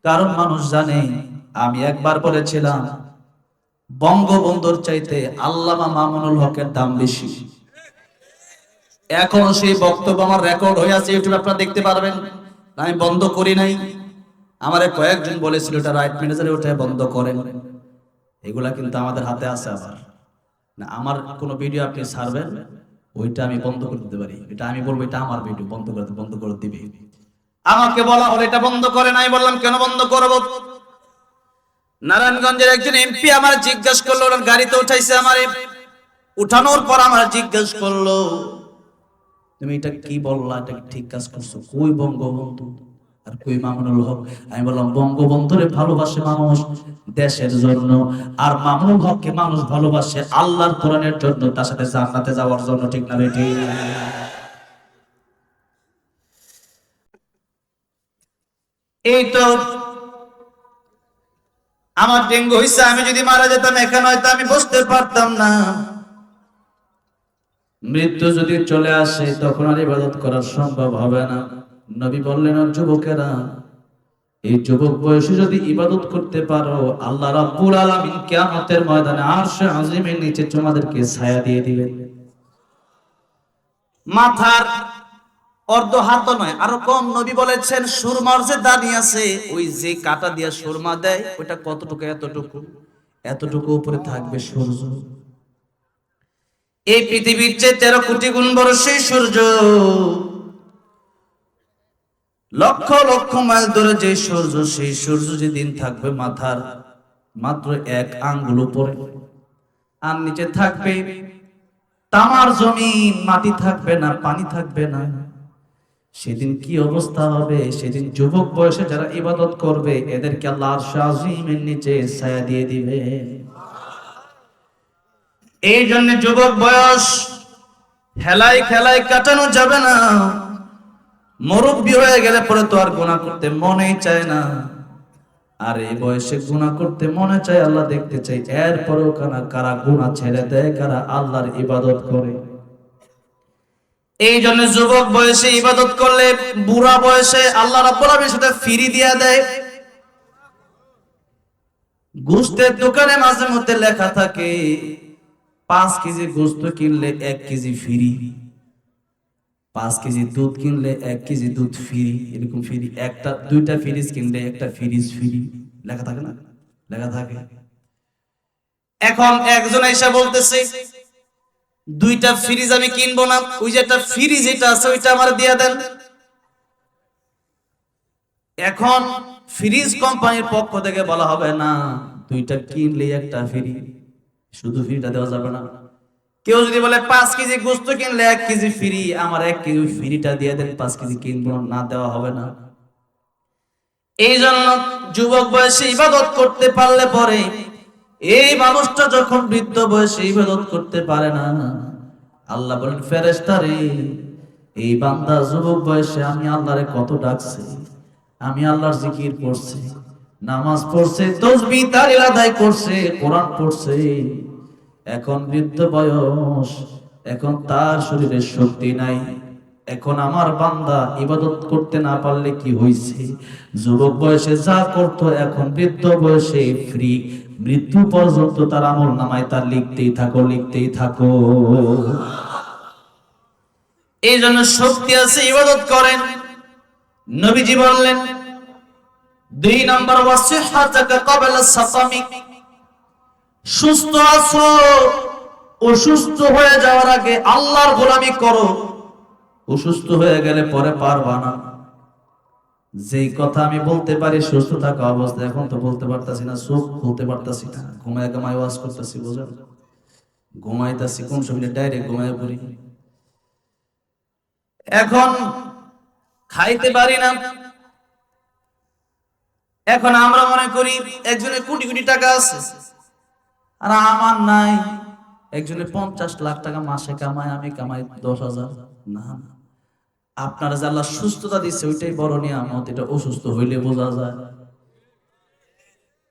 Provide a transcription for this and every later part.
কারণ মানুষ জানে আমি একবার বলেছিলাম বঙ্গবন্ধুর চাইতে আল্লামা মামুনুল হকের দাম বেশি। এখনো সেই বক্তব্য আমার রেকর্ড হয়ে আছে, ইউটিউবে আপনারা দেখতে পারবেন। আমি বন্ধ করি নাই। আমারে কয়েকজন বলেছিল এটা রাইট ম্যানেজারে ওঠায় বন্ধ করেন। এগুলা কিন্তু আমাদের হাতে আছে। আবার না, আমার কোনো ভিডিও আপনি ছাড়বেন ওইটা আমি বন্ধ করে দিতে পারি। এটা আমি বলবো এটা আমার ভিডিও, বন্ধ করে দিবে। আমাকে বলা হলো এটা বন্ধ করে নাই। বললাম কেন বন্ধ করব? নারায়ণগঞ্জের একজন এমপি আমার জিজ্ঞেস করলো, ওনার গাড়িতে উঠাইছে আমারে। উঠানোর পর আমার জিজ্ঞেস করলো তুমি এটা কি বললা, এটা ঠিক কাজ করছো? কই বঙ্গবন্ধু আর কই মামুনুল হক? আমি বললাম বঙ্গবন্ধুরে ভালোবাসে মানুষ দেশের জন্য, আর মামুনুল হককে মানুষ ভালোবাসে আল্লাহর কোরআনের জন্য, তার সাথে জান্নাতে যাওয়ার জন্য। ঠিক না বেটি? এই তো আমার ডেঙ্গু হইছে, আমি যদি মারা যেতাম এখানে হয়তো আমি বসতে পারতাম না। মৃত্যু যদি চলে আসে তখন আর ইবাদত করা সম্ভব হবে না। নবী বললেন যুবকেরা, এই যুবক বয়সে যদি ইবাদত করতে পারো আল্লাহ রাব্বুল আলামিন কিয়ামতের ময়দানে আরশে আজিমের নিচে তোমাদেরকে ছায়া দিয়ে দিবেন। মাথার অর্ধ হাত নয়, আরো কম। নবী বলেছেন সুরমার যে দানি আছে, ওই যে কাটা দিয়া সুরমা দেয় ওইটা কতটুকু? এতটুকু উপরে থাকবে সূর্য। এই পৃথিবীর চেয়ে 13 কোটি গুণ বড় সেই সূর্য। লক্ষ লক্ষ মাইল দূরে যে সূর্য, সেই সূর্য যেদিন থাকবে মাথার মাত্র 1 আঙ্গুল উপরে, আর নিচে থাকবে তামার জমিন, মাটি থাকবে না, পানি থাকবে না। সেদিন কি অবস্থা হবে? সেদিন যুবক বয়সে যারা ইবাদত করবে এদেরকে আল্লাহ আরশে আজিমের নিচে ছায়া দিয়ে দিবে। এই জন্য যুবক বয়স হেলাই খেলাই কাটানো যাবে না। মুরব্বি হয়ে গেলে পরে তো আর গুনাহ করতে মনেই চায় না। আর এই বয়সে গুনাহ করতে মনে চায়, আল্লাহ দেখতে চাই। এরপরেও কারা গুনাহ ছেড়ে দেয়, কারা আল্লাহর ইবাদত করে। এই জন্য যুবক বয়সে ইবাদত করলে বুড়া বয়সে আল্লাহ রাব্বুল আলামিন সাথে ফ্রি দিয়া দেয়। গোশতের দোকানে মাঝে মধ্যে লেখা থাকে 5 কেজি গোশত কিনলে 1 কেজি ফ্রি, 5 কেজি দুধ কিনলে 1 কেজি দুধ ফ্রি। এরকম ফ্রি, একটা দুইটা ফ্রিজ কিনলে একটা ফ্রিজ ফ্রি, লেখা থাকে না? লেখা থাকে। এখন একজন এসে বলতেছে 2টা ফ্রিজ আমি কিনবো না, ওই যে একটা ফ্রিজ যেটা আছে ওইটা আমার দিয়ে দেন। এখন ফ্রিজ কোম্পানির পক্ষ থেকে বলা হবে না 2টা কিনলে একটা ফ্রি, শুধু ফ্রিটা দেওয়া যাবে না। কেউ যদি বলে 5 কেজি গোশত কিনলে 1 কেজি ফ্রি, আমার 1 কেজি ফ্রিটা দিয়ে দেন, 5 কেজি কিনবো না, দেওয়া হবে না। এই জন্য যুবক বয়সে ইবাদত করতে পারলে পরে এই মানুষটা যখন বৃদ্ধ বয়সে ইবাদত করতে পারে না, আল্লাহ বলেন ফেরেশতারে এই বান্দা যুবক বয়সে আমি আল্লাহরে কত ডাকছে, আমি আল্লাহর জিকির করছে, নামাজ পড়ছে, তাসবিহ তাহলিল আদায় করছে, কোরআন পড়ছে। এখন বৃদ্ধ বয়স, এখন তার শরীরে শক্তি নাই। এখন আমার বান্দা ইবাদত করতে না পারলে কি হইছে? যুবক বয়সে যা করতো এখন বৃদ্ধ বয়সে ফ্রি। মৃত্যু পর্যন্ত তার আমল নামায় তার লিখতেই থাকো। এই জন্য শক্তি আছে, ইবাদত করেন। নবীজি বললেন 2 নম্বর ওয়াসিহাতাকা ক্বাবলা সাকামি, সুস্থ আছো, অসুস্থ হয়ে যাওয়ার আগে আল্লাহর গোলামি করো। অসুস্থ হয়ে গেলে পরে পারবা না। যেই কথা আমি বলতে পারি সুস্থ থাকা অবস্থায়, এখন তো বলতে পারতাছি না, চোখ খুলতে পারতাছি না, ঘুমায় ঘুমায় ওয়াজ করতেছি, বুঝেন? ঘুমাইতাছি, কোন সময় ডাইরেক্ট ঘুমায় পড়ি। এখন খাইতে পারি না। এখন আমরা মনে করি একজনের কোটি কোটি টাকা আছে আর আমার নাই। একজনের 50 লাখ টাকা মাসে কামায়, আমি কামাই 10,000। না, আপনারা যে আল্লাহ সুস্থতা দিচ্ছে ওইটাই বড় নিয়ামত, এটা অসুস্থ হইলে বোঝা যায়।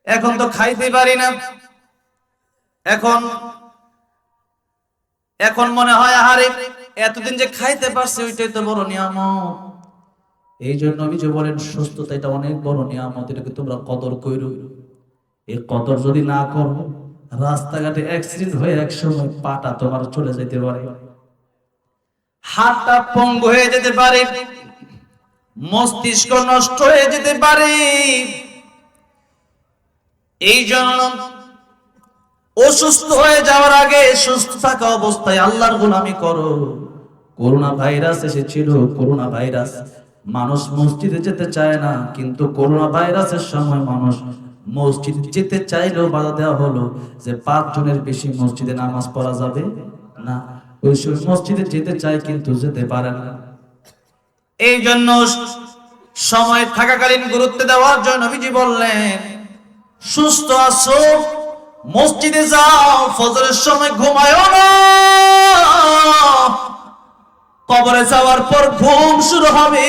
এখন তো খাইতে পারি না। এখন মনে হয় আরে এতদিন যে খাইতে পারছে ওইটাই তো বড় নিয়ামত। এই জন্য নবীজি বলেন সুস্থতা এটা অনেক বড় নিয়ামত, এটাকে তোমরা কদর কইরো। এই কদর যদি না করো, রাস্তাঘাটে অ্যাক্সিডেন্ট হয়ে একসময় পাটা তোমার চলে যেতে পারে, হাতটা পঙ্গু হয়ে যেতে পারে, মস্তিষ্ক নষ্ট হয়ে যেতে পারে। এই জন্য অসুস্থ হয়ে যাওয়ার আগে সুস্থ থাকা অবস্থায় আল্লাহর গোলামি করো। করোনা ভাইরাস এসেছিল, করোনা ভাইরাস, মানুষ মসজিদে যেতে চায় না, কিন্তু করোনা ভাইরাসের সময় মানুষ মসজিদ যেতে চাইলেও বাধা দেওয়া হলো যে 5 জনের বেশি মসজিদে নামাজ পড়া যাবে না। ওই মসজিদে যেতে চায় কিন্তু যেতে পারে না। এই জন্য সময় থাকাকালীন গুরুত্ব দেওয়ার জন্য নবীজি বললেন, সুস্থ আছো মসজিদে যাও, ফজরের সময় ঘুমায়ও না, কবরে যাওয়ার পর ঘুম শুরু হবে,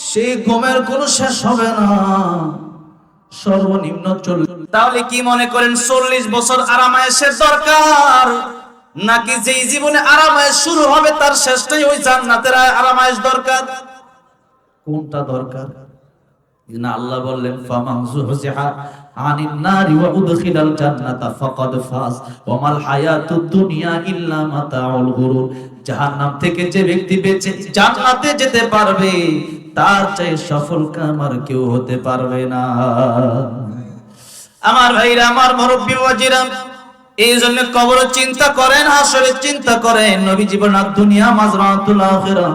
সেই ঘুমের কোনো শেষ হবে না, সর্বনিম্ন 40। তাহলে কি মনে করেন 40 বছর আরামায়েশের দরকার, নাকি যেই জীবনে আরামায়েশ শুরু হবে তার শেষটাই ওই জান্নাতের আরামায়েশ দরকার? কোনটা দরকার? না, আল্লাহ বললেন ফামান যুহজিহা আনিন নারি ওয়া উদখিলাল জান্নাতা ফাকাদ ফাজ ওয়া মাল হায়াতুদ দুনিয়া ইল্লা মাতাউল গুরুর। জাহান্নাম থেকে যে ব্যক্তি বেঁচে জান্নাতে যেতে পারবে, তার চেয়ে সফল কাম আর কেউ হতে পারবে না। আমার ভাইরা, আমার মুরব্বি ওয়াজিরা, এই জন্য কবর চিন্তা করেন, হাসরের চিন্তা করেন। নবীজি বলেন দুনিয়া মাজরাতুল আখিরাহ,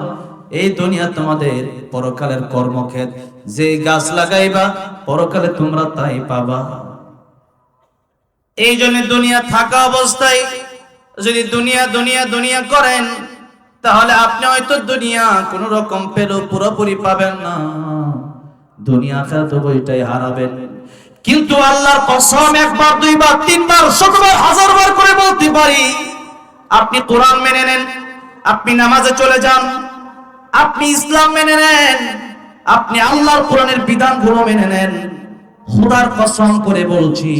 এই দুনিয়া তোমাদের পরকালের কর্মক্ষেত্র, যে গাছ লাগাইবা পরকালে তোমরা তাই পাবা। এই জন্য দুনিয়া থাকা অবস্থায় যদি দুনিয়া দুনিয়া দুনিয়া করেন, তাহলে আপনি হয়তো দুনিয়া কোন রকম পেলেও পুরোপুরি পাবেন না, দুনিয়া আখিরাত বইটাই হারাবেন। কিন্তু আল্লাহর কসম, একবার দুইবার তিনবার শতবার হাজারবার করে বলতে পারি, আপনি কোরআন মেনে নেন, আপনি নামাজে চলে যান, আপনি ইসলাম মেনে নেন, আপনি আল্লাহর কোরআনের বিধানগুলো মেনে নেন, খোদার কসম করে বলছি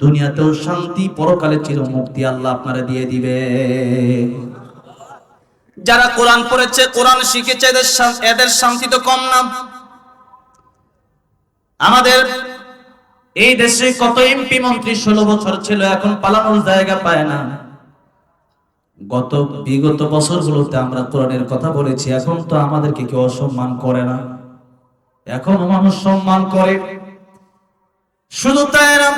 দুনিয়াতেও শান্তি, পরকালে চির মুক্তি আল্লাহ আপনারা দিয়ে দিবে। যারা কোরআন পড়েছে, কোরআন শিখেছে, এদের শান্তি তো কম না। আমাদের এই দেশে কত এমপি মন্ত্রী 16 বছর ছিল, এখন পালানোর জায়গা পায় না। বিগত বছরগুলোতে আমরা কোরআনের কথা বলেছি, এখন তো আমাদেরকে কেউ অসম্মান করে না, এখনো মানুষ সম্মান করে। শুধু তাই না,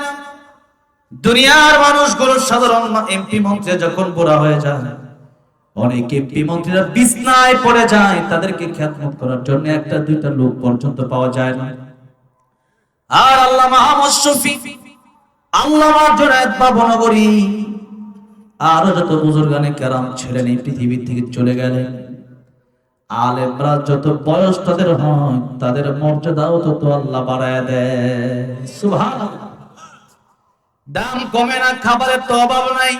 দুনিয়ার মানুষগুলো সাধারণ এমপি মন্ত্রী যখন বুড়া হয়ে যায়, অনেক এমপি মন্ত্রীরা বিছনায় পড়ে যায়, তাদেরকে খেদমত করার জন্য একটা দুইটা লোক পর্যন্ত পাওয়া যায় না। আর আল্লামা আহমদ শফি, আল্লামা জুনায়েদ বাবনগরী, আর যত বুজুর্গানে কেরাম ছিলেন এই পৃথিবী থেকে চলে গেলেন, আলেমরা যত বয়স তাদের হয়, তাদের মর্যাদাও তত আল্লাহ বাড়ায় দেয়। সুবহানাল্লাহ। দাম কমে না, খাবারের তো অভাব নাই,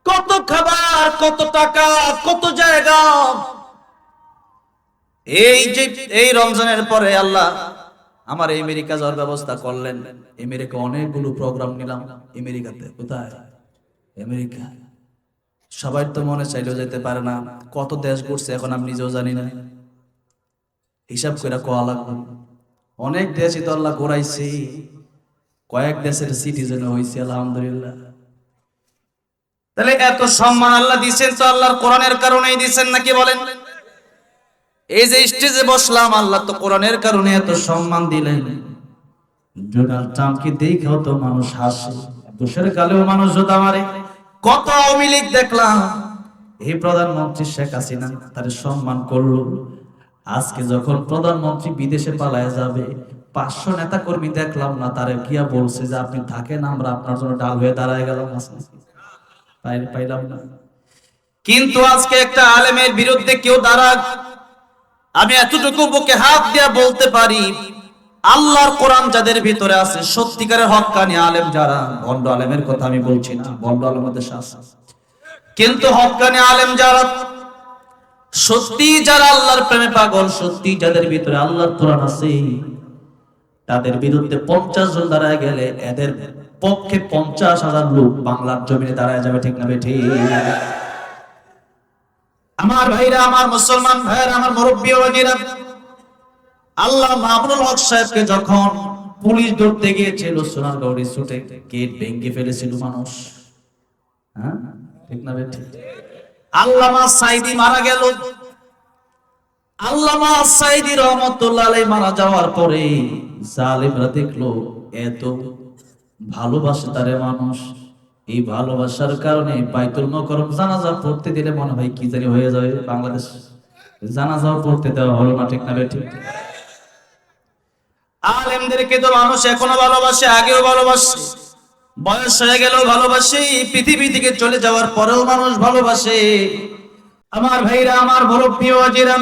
কত খাবার, কত টাকা, কত জায়গা। এই যে এই রমজানের পরে আল্লাহ আমার আমেরিকা যাওয়ার ব্যবস্থা করলেন। আমেরিকা অনেকগুলো প্রোগ্রাম নিলাম আমেরিকাতে। কোথায়? আমেরিকা। সবাই তো মনে চাইলেও যেতে পারে না, কত দেশ ঘুরছে এখন আমি নিজেও জানি না, হিসাব করে কোয়া লাগবে। অনেক দেশই তো আল্লাহ ঘুরাইছি, কয়েক দেশের সিটিজেন হয়েছে আলহামদুলিল্লাহ। তাহলে এত সম্মান আল্লাহ দিচ্ছেন তো আল্লাহর কোরআনের কারণেই দিচ্ছেন নাকি বলেন? এই যে স্টেজে বসলাম, আল্লাহ তো কোরআনের কারণে এত সম্মান দিলেন। ডোনাল্ড ট্রাম্পকে দেখেও তো মানুষ হাসে, বুশের গালেও মানুষ জোতা মারে। কত আওয়ামী লীগ দেখলাম, এই প্রধানমন্ত্রী শেখ হাসিনা তার সম্মান করলো। আজকে যখন প্রধানমন্ত্রী বিদেশে পালায় যাবে, 500 নেতা কর্মী দেখলাম না, তারে গিয়া বলছে যে আপনি থাকেন, আমরা আপনার জন্য ডাল হয়ে দাঁড়ায় গেলাম, পাইলাম না। কিন্তু আজকে একটা আলেমের বিরুদ্ধে কেউ দাঁড়াক, আমি এতটুকু বুকে হাত দিয়া বলতে পারি, আল্লাহর কোরআন যাদের ভিতরে আছে, সত্যিকারের হক্কানি আলেম যারা, ভণ্ড আলেমের কথা আমি বলছি না, ভণ্ড আলেমের দেশে আছে, কিন্তু হক্কানি আলেম যারা, সত্যি যারা আল্লাহর প্রেমে পাগল, সত্যি যাদের ভিতরে আল্লাহর কোরআন আছে, তাদের বিরুদ্ধে 50 জন দাঁড়ায় গেলে এদের পক্ষে 50,000 লোক বাংলার জমিনে দাঁড়ায় যাবে। ঠিক না বেঠিক? আমার ভাইরা, আমার মুসলমান ভাইরা, আমার মুরব্বি ওয়াজিরা, আল্লাহ মামুনুল হক সাহেবকে যখন পুলিশ ধরতে গিয়েছিল সোনারগাঁও রিসোর্টে, গেট ভেঙে ফেলেছিল মানুষ। হ্যাঁ, ঠিক না বেঠিক? আল্লামা সাইদি মারা গেল। আল্লামা সাইদি রহমাতুল্লাহ আলাইহি মারা যাওয়ার পরে জালেমরা দেখলো এত ভালোবাসে তারে মানুষ, এই ভালোবাসার কারণে বাইতুল মুকাররম জানাজা পড়তে দিলে মনে হয় কি জানি হয়ে যাবে বাংলাদেশ, জানাজাও পড়তে দেওয়া হলো না। ঠিক না বেঠিক? আলেমদেরকে তো মানুষ এখনো ভালোবাসে, আগেও ভালোবাসে, বয়স হয়ে গেলেও ভালোবাসে, পৃথিবী থেকে চলে যাওয়ার পরেও মানুষ ভালোবাসে। আমার ভাইরা, আমার মুরব্বি ওয়াজিরা,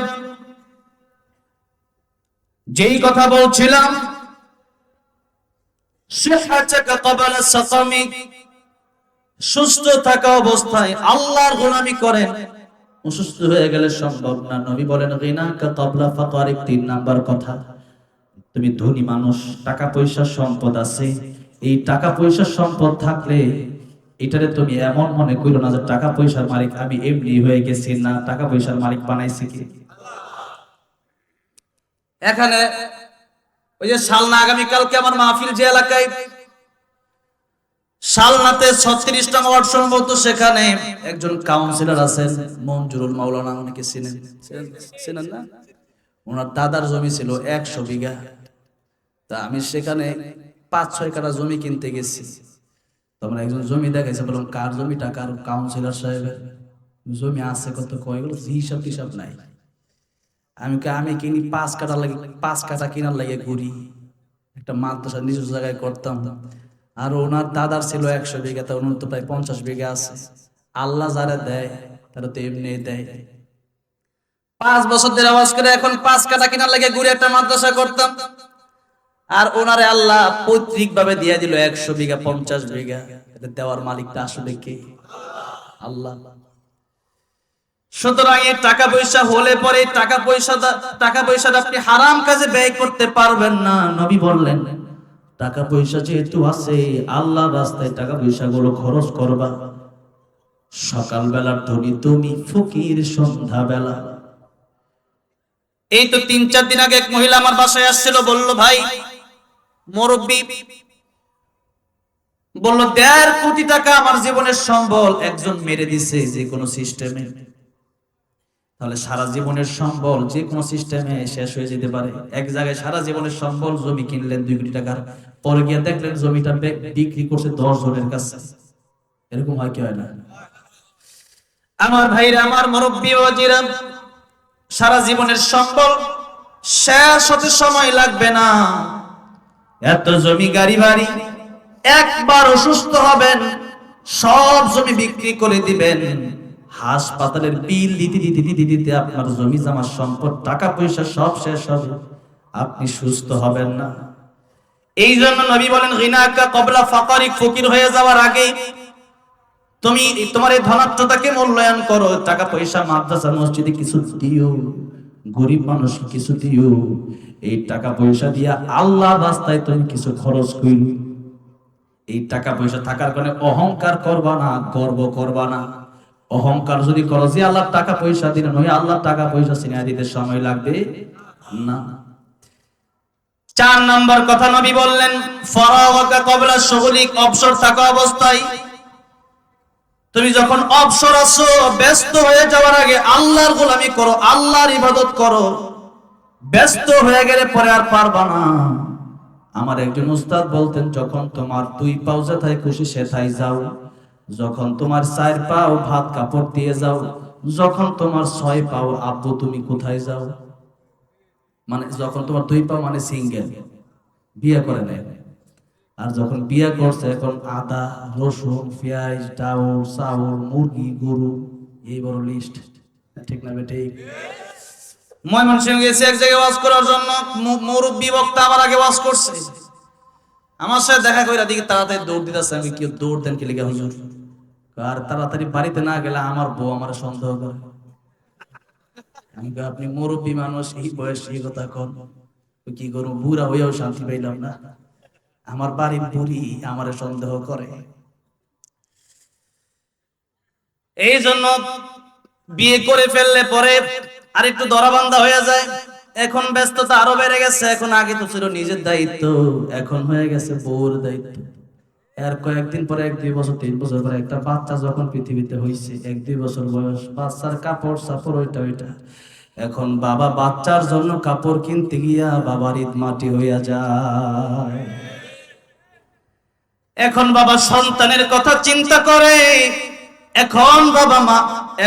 যেই কথা বলছিলাম, সিহহাতাকা ক্বাবলা সাকামিক, সুস্থ থাকা অবস্থায় আল্লাহর গোলামি করেন, অসুস্থ হয়ে গেলে সম্ভব না। নবী বলেন গিনাকা ক্বাবলা ফাকারিক, 3 নাম্বার কথা। তুমি ধনী মানুষ, টাকা পয়সা সম্পদ আছে, এই টাকা পয়সা সম্পদ থাকলে এটারে তুমি এমন মনে করো না যে টাকা পয়সার মালিক আমি এমনি হয়ে গেছি, না, টাকা পয়সার মালিক বানাইছে কি? এখানে ওই যে শালনা, আগামীকালকে আমার মাহফিল যে এলাকায়, শালনাতে 36 নং ওয়ার্ড সম্ভবত, সেখানে একজন কাউন্সিলর আছেন মঞ্জুরুল মাওলানা, অনেকে চিনেন না? ওনার দাদার জমি ছিল 100 বিঘা। তা আমি সেখানে 5-6 কাঠা জমি কিনতে গেছি। তখন একজন জমি দেখাইছে, বললাম কার জমি? টাকার কাউন্সিলর সাহেবের জমি আছে কত? কয় গেল হিসাব টিসাব নাই। আমি কিনি 5 কাঠা লাগে, 5 কাঠা কিনার লাগে ঘুরি, একটা মাদ্রাসা নিজস্ব জায়গায় করতাম। আর ওনার দাদার ছিল 100 বিঘা, তা ওনার তো প্রায় 50 বিঘা আছে। আল্লাহ যারা দেয় তারা তো এমনি দেয়। 5 বছর ধরে আওয়াজ করে এখন 5 কাঠা কিনার লাগে ঘুরে একটা মাদ্রাসা করতাম। আর ওনারে আল্লাহ পৈতৃক ভাবে দিয়ে দিল 100 বিঘা, 50 বিঘা। এটা দেওয়ার মালিকটা আসলে কে? আল্লাহ। সুতরাং এই টাকা পয়সা হলে পরে টাকা পয়সাটা আপনি হারাম কাজে ব্যয় করতে পারবেন না। নবী বললেন টাকা পয়সা যেহেতু আছে, আল্লাহর রাস্তায় টাকা পয়সা গুলো খরচ করবা। সকালবেলার ধনী তুমি, ফকির সন্ধ্যা বেলা। এই তো 3-4 দিন আগে এক মহিলা আমার বাসায় আসছিল, বলল ভাই মুরব্বি, বলল 1.5 কোটি টাকা আমার জীবনের সম্বল একজন মেরে দিছে যে কোনো সিস্টেমে। তাহলে সারা জীবনের সম্বল যে কোনো সিস্টেমে শেষ হয়ে যেতে পারে। এক জায়গায় সারা জীবনের সম্বল জমি কিনলেন 2 কোটি টাকার, পরে গিয়ে দেখলেন জমিটা বিক্রি করছে 10 জনের কাছে। এরকম হয় কি হয় না? আমার ভাইরা, আমার মুরব্বি ওয়াজিরা, সারা জীবনের সম্বল শেষ হতে সময় লাগবে না। এত জমি গাড়ি বাড়ি, একবার অসুস্থ হবেন সব জমি বিক্রি করে দিবেন, হাসপাতালের বিল দিতে দিতে দিতে দিতে আপনার জমি জমা সম্পদ টাকা পয়সা সব শেষ হবে, আপনি সুস্থ হবেন না। এই জন্য নবী বলেন গিনাকা ক্বাবলা ফাকারিক, ফকির হয়ে যাওয়ার আগে তুমি তোমার এই ধনাত্মতাকে মূল্যায়ন করো। টাকা পয়সা মাদ্রাসা মসজিদে কিছু দিও, গরিব মানুষ কিছু দিও। এই টাকা পয়সা দিয়া আল্লাহর রাস্তায় তুমি কিছু খরচ করো। এই টাকা পয়সা থাকার কারণে অহংকার করবা না, গর্ব করবা না। অহংকার যদি করো যে আল্লাহ টাকা পয়সা দিলেন, ওই আল্লাহ টাকা পয়সা চিনিয়ে দিতে সময় লাগবে না। 4 নাম্বার কথা নবী বললেন ফারাওয়াকা ক্বাবলা শুগলিক, অবসর থাকা অবস্থায় তুমি যখন অবসর আছো, ব্যস্ত হয়ে যাওয়ার আগে আল্লাহর গোলামি করো, আল্লাহর ইবাদত করো। ব্যস্ত হয়ে গেলে পরে আর পারবা না। আমার একজন উস্তাদ বলতেন, যখন তোমার 2 পাও যেথায় খুশি সেথায় যাও, যখন তোমার 4 পাও ভাত কাপড় দিয়ে যাও, যখন তোমার 6 পাও আব্বু তুমি কোথায় যাও। মানে যখন তোমার 2 পাও মানে সিঙ্গেল, বিয়ে করে নেয়। আর যখন বিয়ে করছে এখন আদা রসুন পেঁয়াজ ডাউল চাউল মুরগি গরু, এই বড় লিস্ট। ঠিক না ঠিক? ময়মনসিংহ গেছে এক জায়গায় ওয়াজ করার জন্য, মুরব্বি বক্তা আমার আগে ওয়াজ করছে, আমার সাথে দেখা কইরা দিকে তাড়াতাড়ি দৌড় দিতেছে। আমি কি দৌড় দেন কি লিখা হুজুর? আর তাড়াতাড়ি বাড়িতে না গেলে আমার বউ আমার সন্দেহ করে। আমি আপনি মুরব্বি মানুষ, এই বয়স এই কথা কন, কি করবো, বুড়া হইয়াও শান্তি পাইলাম না, আমার বাড়ির বুড়ি আমারে সন্দেহ করে। এই জন্য বিয়ে করে ফেললে পরে আর একটু দরাবান্ধা হয়ে যায়। এখন ব্যস্ততা আরো বেড়ে গেছে। এখন আগে তো ছিল নিজের দায়িত্ব, এখন হয়ে গেছে বউর দায়িত্ব। এর কয়েকদিন পরে 1-2 বছর 3 বছর পরে একটা বাচ্চা যখন পৃথিবীতে হয়েছে, 1-2 বছর বয়স, বাচ্চার কাপড় সাপড় ওইটা। এখন বাবা বাচ্চার জন্য কাপড় কিনতে গিয়া বাবার ঈদ মাটি হইয়া যায়। এখন বাবা সন্তানের কথা চিন্তা করে, এখন বাবা মা,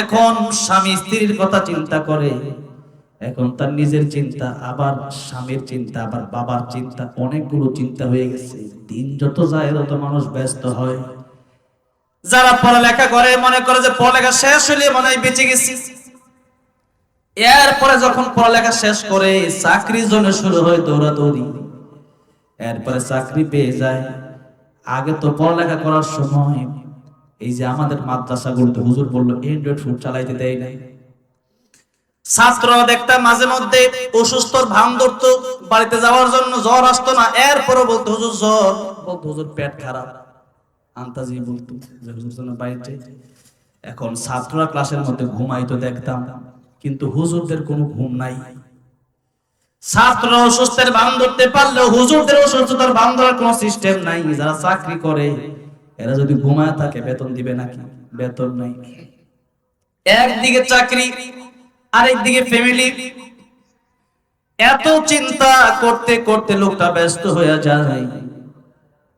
এখন স্বামী স্ত্রীর কথা চিন্তা করে, এখন তার নিজের চিন্তা, আবার স্বামীর চিন্তা, আবার বাবার চিন্তা, অনেকগুলো চিন্তা হয়ে গেছে। দিন যত যায় তত মানুষ ব্যস্ত হয়। যারা পড়ালেখা করে মনে করে যে পড়ালেখা শেষ হলে মনে হয় বেঁচে গেছি। এরপরে যখন পড়ালেখা শেষ করে চাকরির জন্য শুরু হয় দৌড়াদৌড়ি, এরপরে চাকরি পেয়ে যায়। আগে তো পড়ালেখা করার সময় এই যে আমাদের মাদ্রাসাগুলোতে হুজুর বললো অ্যান্ড্রয়েড ফোন চালাইতে দেয় নাই। ছাত্ররা দেখতাম মাঝে মধ্যে অসুস্থর ভান ধরতো, বাড়িতে যাওয়ার জন্য জ্বর আসতো না, এরপরও বলতো হুজুর জ্বর, বলতো হুজুর পেট খারাপ, আন্তাজি বলতো যে হুজুর জন্য বাইরে। এখন ছাত্ররা ক্লাসের মধ্যে ঘুমাইতো দেখতাম, কিন্তু হুজুরদের কোনো ঘুম নাই। ছাত্ররা অসুস্থের ভান ধরতে পারলেও হুজুরদের অসুস্থতার ভান ধরার কোনো সিস্টেম নাই। যারা চাকরি করে এরা যদি ঘুমায় থাকে বেতন দিবে নাকি? বেতন নাই। একদিকে চাকরি, আরেকদিকে ফ্যামিলি। এত চিন্তা করতে করতে লোকটা ব্যস্ত হয়ে যায়।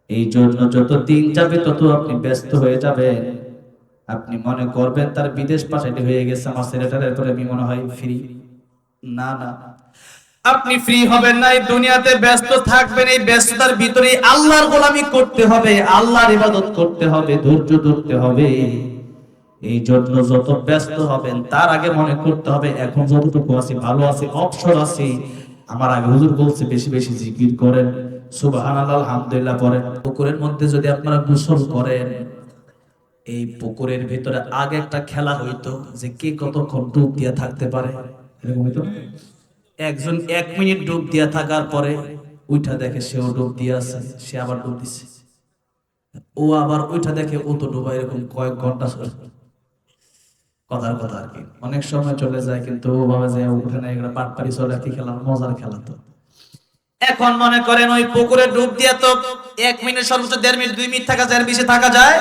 এই জন্য যত দিন যাবে তত আপনি ব্যস্ত হয়ে যাবেন। আপনি মনে করবেন তার বিদেশ পাঠাইতে হয়ে গেছে, আমার ছেলেটার এরপরে আমি মনে হয় ফ্রি। না না, আপনি ফ্রি হবেন না। এই দুনিয়াতে ব্যস্ত থাকবেন। এই ব্যস্ততার ভিতরে আল্লাহর গোলামি করতে হবে, আল্লাহর ইবাদত করতে হবে, ধৈর্য ধরতে হবে। এই জন্য যত ব্যস্ত হবেন তার আগে মনে করতে হবে এখন যতটুকু আছি ভালো আছি, অবসর আছি। আমার আগে হুজুর বলছে বেশি বেশি জিকির করেন, সুবহানাল্লাহ আলহামদুলিল্লাহ পড়েন। পুকুরের মধ্যে যদি আপনারা গোসল করেন, এই পুকুরের ভিতরে আগে একটা খেলা হইতো যে কে কতক্ষণ ডুব দিয়ে থাকতে পারে, এরকম হইতো। একজন 1 মিনিট ডুব দিয়ে থাকার পরে উঠা দেখে সেও ডুব দিয়ে আছে, সে আবার ডুব দিচ্ছে, ও আবার উঠা দেখে ও তো ডুবা, এরকম কয়েক ঘন্টা চলে। কথার কথা আর কি, অনেক সময় চলে যায়, কিন্তু ও ভাবে যে ওখানে একটা পাটপাড়ি চলে, কি খেলা, মজার খেলা তো। এখন মনে করেন ওই পুকুরে ডুব দিয়ে তো 1 মিনিট, সর্বোচ্চ 1.5 মিনিট 2 মিনিট থাকা যায়, এর বেশি থাকা যায়?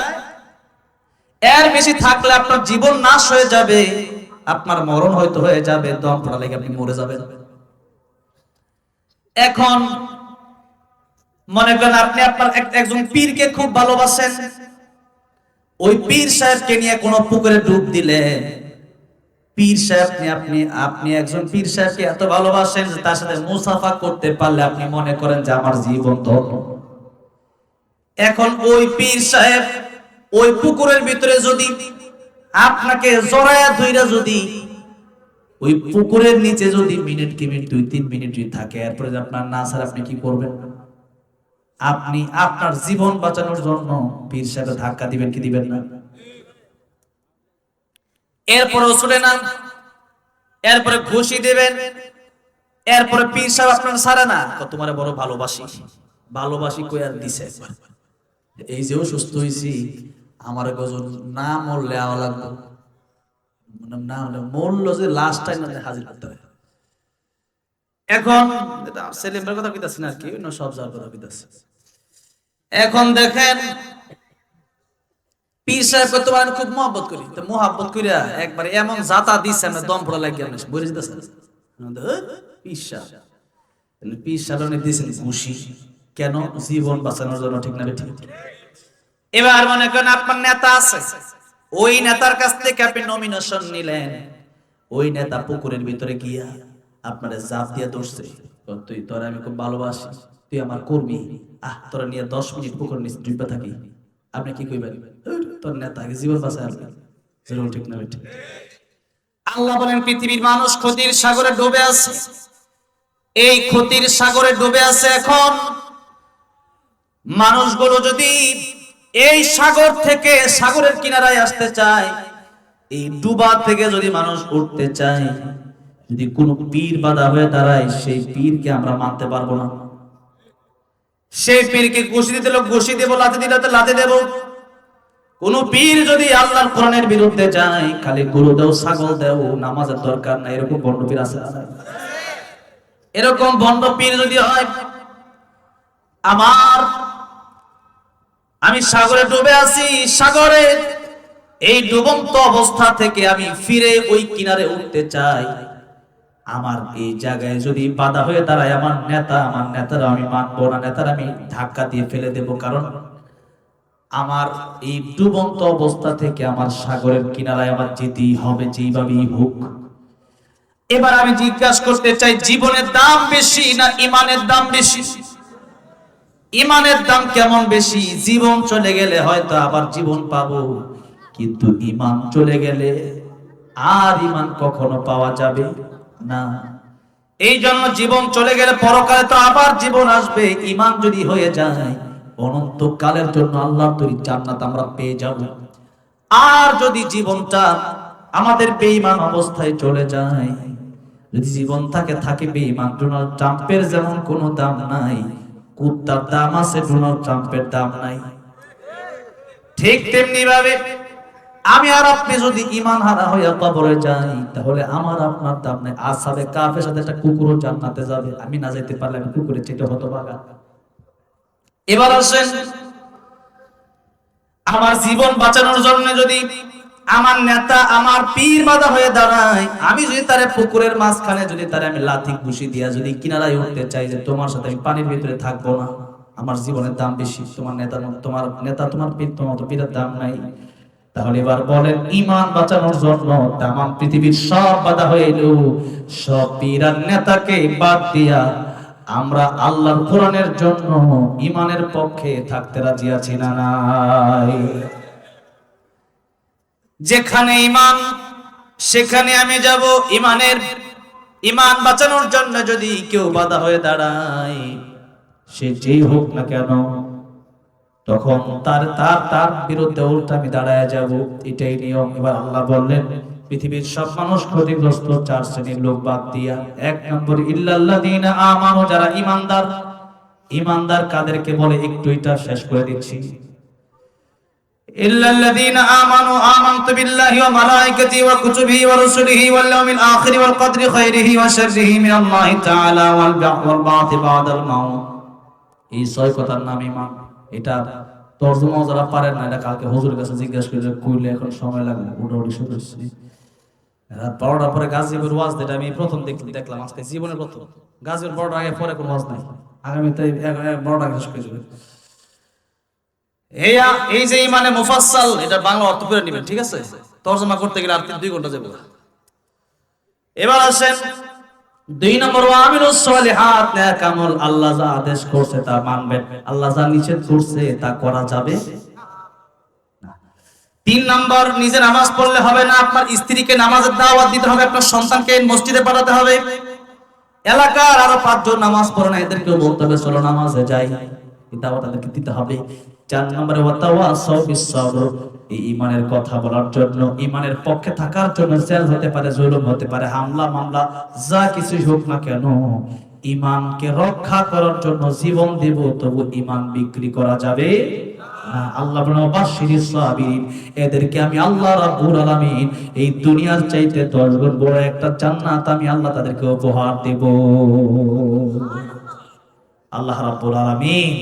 এর বেশি থাকলে আপনার জীবন নাশ হয়ে যাবে, আপনার মরণ হয়তো হয়ে যাবে, দম পড়া লেগে আপনি মরে যাবেন। এখন মনে করেন আপনি আপনার একজন পীরকে খুব ভালোবাসেন, ওই পীর সাহেবকে নিয়ে কোন পুকুরে ডুব দিলে, পীর সাহেব আপনি একজন পীর সাহেবকে এত ভালোবাসেন যে তার সাথে মুসাফা করতে পারলে আপনি মনে করেন যে আমার জীবন ধন্য। এখন ওই পীর সাহেব ওই পুকুরের ভিতরে যদি আপনাকে জড়ায়া ধইরা যদি ওই পুকুরের নিচে যদি মিনিট 2-3 মিনিট যদি থাকে, এরপরে আপনার না স্যার আপনি কি করবেন? আপনি আপনার জীবন বাঁচানোর জন্য পীর সাহেব ধাক্কা দিবেন কি দিবেন না? এরপরে ছুটে না, এরপরে ঘুষি দেবেন, এরপরে পীর সাহেব আপনার ছাড়ে না, তোমারে বড় ভালোবাসি, ভালোবাসি কই আর দিছে। এই যে অসুস্থ হয়েছি, আমার গজল না মরলে আওয়া লাগবে, না হলে মরলো যে লাস্ট টাইম হাজির করতে হবে। এখন সেলিমের কথা কইতাছি না আর কি, সব যাওয়ার কথা কইতাছি। এখন দেখেন পীর সাহেবকে তোমার আমি খুব মহব্বত করি, তো মহব্বত করিয়া একবারে এমন জাতা দিচ্ছে আমরা দম পড়া লাগিয়ে আমরা বুঝে যেতেছে পীর সাহেব, পীর সাহেব দিয়েছেন খুশি কেন? জীবন বাঁচানোর জন্য, ঠিক না ঠিক? এবার মনে করেন আপনার নেতা আছে, ওই নেতার কাছ থেকে আপনি নমিনেশন নিলেন, ওই নেতা পুকুরের ভিতরে গিয়া আপনার জাপ দিয়া ধরছে, তুই তোর আমি খুব ভালোবাসি, তুই আমার কর্মী, তোরা নিয়ে 10 মিনিট পুকুর নিচে ডুবে থাকি, আপনি কি কইবেন? তোর নেতা জীবন বাঁচায় আসবে, ঠিক না ঠিক? আল্লাহ বলেন পৃথিবীর মানুষ ক্ষতির সাগরে ডুবে আছে, এই ক্ষতির সাগরে ডুবে আছে। এখন মানুষগুলো যদি এই সাগর থেকে সাগরের কিনারায় আসতে চায়, এই ডুবা থেকে যদি মানুষ উঠতে চায়, যদি কোনো পীর বাধা হয়ে দাঁড়ায়, সেই পীরকে আমরা মানতে পারবো না। সেই পীরকে ঘুষি দিতে ঘুষি দেবো, লাথি দিলে লাথি দেব। কোন পীর যদি আল্লাহর কোরআনের বিরুদ্ধে যায়, খালি গরু দেও ছাগল দেও, নামাজের দরকার নাই, এরকম বড় পীর আছে। এরকম ভণ্ড পীর যদি হয়, আমি সাগরে ডুবে আছি, সাগরে এই ডুবন্ত অবস্থা থেকে আমি ফিরে ওই কিনারে উঠতে চাই, আমার এই জায়গায় যদি বাধা হয়ে দাঁড়ায় আমার নেতারা আমি মানবো না, নেতারা আমি ধাক্কা দিয়ে ফেলে দেব, কারণ আমার এই ডুবন্ত অবস্থা থেকে আমার সাগরের কিনারায় আমার যেতেই হবে যেইভাবেই হোক। এবার আমি জিজ্ঞাসা করতে চাই, জীবনের দাম বেশি না ইমানের দাম বেশি? ইমানের দাম কেমন বেশি? জীবন চলে গেলে হয়তো আবার জীবন পাবো, কিন্তু ইমান চলে গেলে আর ইমান কখনো পাওয়া যাবে না। এই জন্য জীবন চলে গেলে পরকালে তো আবার জীবন আসবে। ইমান যদি হয়ে যায় অনন্তকালের জন্য আল্লাহর তৈরি জান্নাত আমরা পেয়ে যাব। আর যদি জীবনটা আমাদের বেঈমান অবস্থায় চলে যায়, যদি জীবন থাকে বেঈমান, ডোনাল্ড ট্রাম্পের যেমন কোনো দাম নাই, কুত্তার দাম আছে, ডোনাল্ড ট্রাম্পের দাম নাই। ঠিক তেমনি ভাবে আমি আর আপনি যদি ঈমান হারা হইয়া কবরে যাই, তাহলে আমার আপনার দাম নাই। আসহাবে কাফের সাথে একটা কুকুরও জান্নাতে যাবে, আমি না যেতে পারলে আমি কুকুরের চেয়ে হতভাগা। এবার আসেন, আমার জীবন বাঁচানোর জন্য যদি আমার নেতা আমার পীর বাধা হয়ে দাঁড়ায়, আমি যদি তারে পুকুরের মাঝখানে যদি তারে আমি লাথি ঘুষি দিয়া যদি কিনারায় উঠতে চাই যে তোমার সাথে আমি পানির ভিতরে থাকবো না, আমার জীবনের দাম বেশি, তোমার তোমার পীর তোমার পীরের দাম নাই। তাহলে এবার বলেন, ঈমান বাঁচানোর জন্য তামাম পৃথিবীর সব বাধা হয়ে এলো, সব পীর আর নেতাকে বাদ দিয়া আমরা আল্লাহর কোরআনের জন্য ঈমানের পক্ষে থাকতে রাজি আছি না নাই? যেখানে ঈমান সেখানে আমি যাব। ঈমান বাঁচানোর জন্য যদি কেউ বাধা হয়ে দাঁড়ায়, সে যেই হোক না কেন, তখন তার বিরুদ্ধে উল্টা আমি দাঁড়ায় যাব, এটাই নিয়ম। এবার আল্লাহ বললেন, পৃথিবীর সব মানুষ ক্ষতিগ্রস্ত 4 শ্রেণীর লোক বাদ দিয়া। 1 নম্বর ইল্লাল্লাযীনা আমানু, যারা ঈমানদার। ঈমানদার কাদেরকে বলে একটু এটা শেষ করে দিচ্ছি। ইল্লাল্লাযীনা আমানু আমানতু বিল্লাহি ওয়া মালাইকাতিহি ওয়া কুতুবিহি ওয়া রুসুলিহি ওয়াল ইয়াউমিল আখির ওয়াল কদরি খাইরিহি ওয়া শাররিহি মিনাল্লাহি তাআলা ওয়াল বা'থি বা'দাল মাউত। এই 6 কথার নাম ঈমান। এটা তরজমা যারা পারেন না, এটা কালকে হুজুরের কাছে জিজ্ঞাসা করে কইলে এখন সময় লাগবে। ওটা শুরু করছি রাত 12টার পরে গাজীপুর ওয়াজ, যেটা আমি প্রথম দেখলাম আজকে জীবনের প্রথম। গাজীপুর 12টার আগে পরে কোনো ওয়াজ নাই, আগামীতে 12টা শেষ করে যাবে। এই যে ইমানে মুফাসসাল, এটা বাংলা অর্থ করে নেবেন, ঠিক আছে? তরজমা করতে গেলে আর 2 ঘন্টা যাবে। এবার আসেন 2 নম্বর, আমিলুস সলিহাত, নেক আমল। আল্লাহ যা আদেশ করছে তা মানবেন, আল্লাহ যা নিষেধ করছে তা করা যাবে না। 3 নম্বর, নিজে নামাজ পড়লে হবে না, আপনার স্ত্রীকে নামাজের দাওয়াত দিতে হবে, আপনার সন্তানকে মসজিদে পাঠাতে হবে। এলাকার আরো 5 জন নামাজ পড়ে না, এদেরকেও বলতে হবে চলো নামাজে যাই, এই দাওয়াত তাদেরকে দিতে হবে। 4 নম্বরে ওয়াতাওয়াসাউ বিস-সাবর, এই ঈমানের কথা বলার জন্য, ঈমানের পক্ষে থাকার জন্য জেল হতে পারে, জুলুম হতে পারে, হামলা মামলা যা কিছু হোক না কেন, ঈমানকে রক্ষা করার জন্য জীবন দেব, তবু ঈমান বিক্রি করা যাবে না। আল্লাহ বলেন বাশশিরিস সাবিরিন, এদেরকে আমি আল্লাহ রাব্বুল আলামিন এই দুনিয়ার চাইতে 10 গুণ বড় একটা জান্নাত আমি আল্লাহ তাদেরকে উপহার দেব। আল্লাহ রাব্বুল আলামিন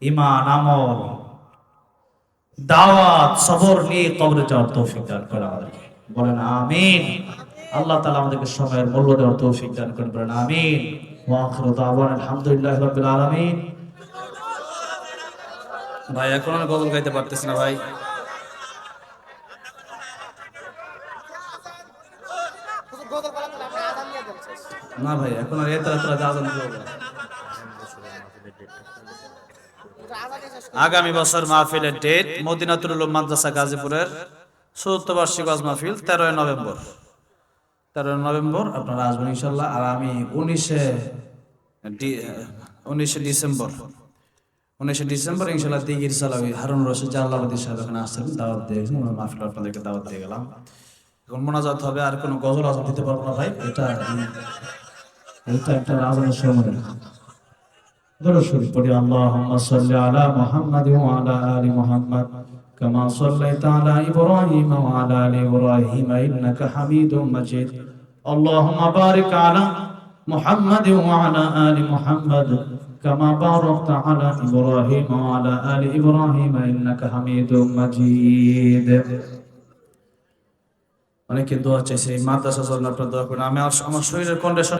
ঈমান, আমল, দাওয়াত, সবর নিয়ে কবরে যাওয়ার তৌফিক দান করেন আমাদেরকে, বলেন আমিন। আল্লাহ তাআলা আমাদেরকে সময়ের মূল্য দেওয়ার তৌফিক দান করেন, বলেন আমিন। ওয়া আখিরু দাওয়ানা আলহামদুলিল্লাহি রাব্বিল আলামিন। ভাই এখন আমি গজল গাইতে পারতেছি না ভাই। না ভাই এখন আর এত আজান দিব না। আগামী বছর মাহফিলের ডেট মদিনাতুল উলুম মাদ্রাসা গাজীপুরের ৭৪ বার্ষিক ওয়াজ মাহফিল 13 নভেম্বর। 13 নভেম্বর আপনারা আসবেন ইনশাআল্লাহ। আর আমি 19 ডিসেম্বর ইনশাআল্লাহ দিগির সালামি হারুন রশিদ জালালাবাদী সাহেব এখানে আসছেন, দাওয়াত দিয়েছেন, আমরা মাহফিল আপনাদেরকে দাওয়াত দিয়ে গেলাম। এখন মোনাজাত হবে, আর কোনো গজল আজান দিতে পারবো না ভাই, এটা একটা আজানের সময়। দরুদ শরীফ পড়ি, আল্লাহুম্মা সাল্লি আলা মুহাম্মাদ ওয়া আলা আলি মুহাম্মাদ কামা সাল্লাইতা আলা ইব্রাহিম ওয়া আলা আলি ইব্রাহিম ইন্নাকা হামিদুম মাজিদ। আল্লাহুম্মা বারিক আলা محمد وعلى آل محمد كما باركت على إبراهيم وعلى آل إبراهيم إنك حميد مجيد অনেকে দোয়া চাইছে এই মাদ্রাসা জন্য আপনারা দোয়া করেন আমি আমার শরীরের কন্ডিশন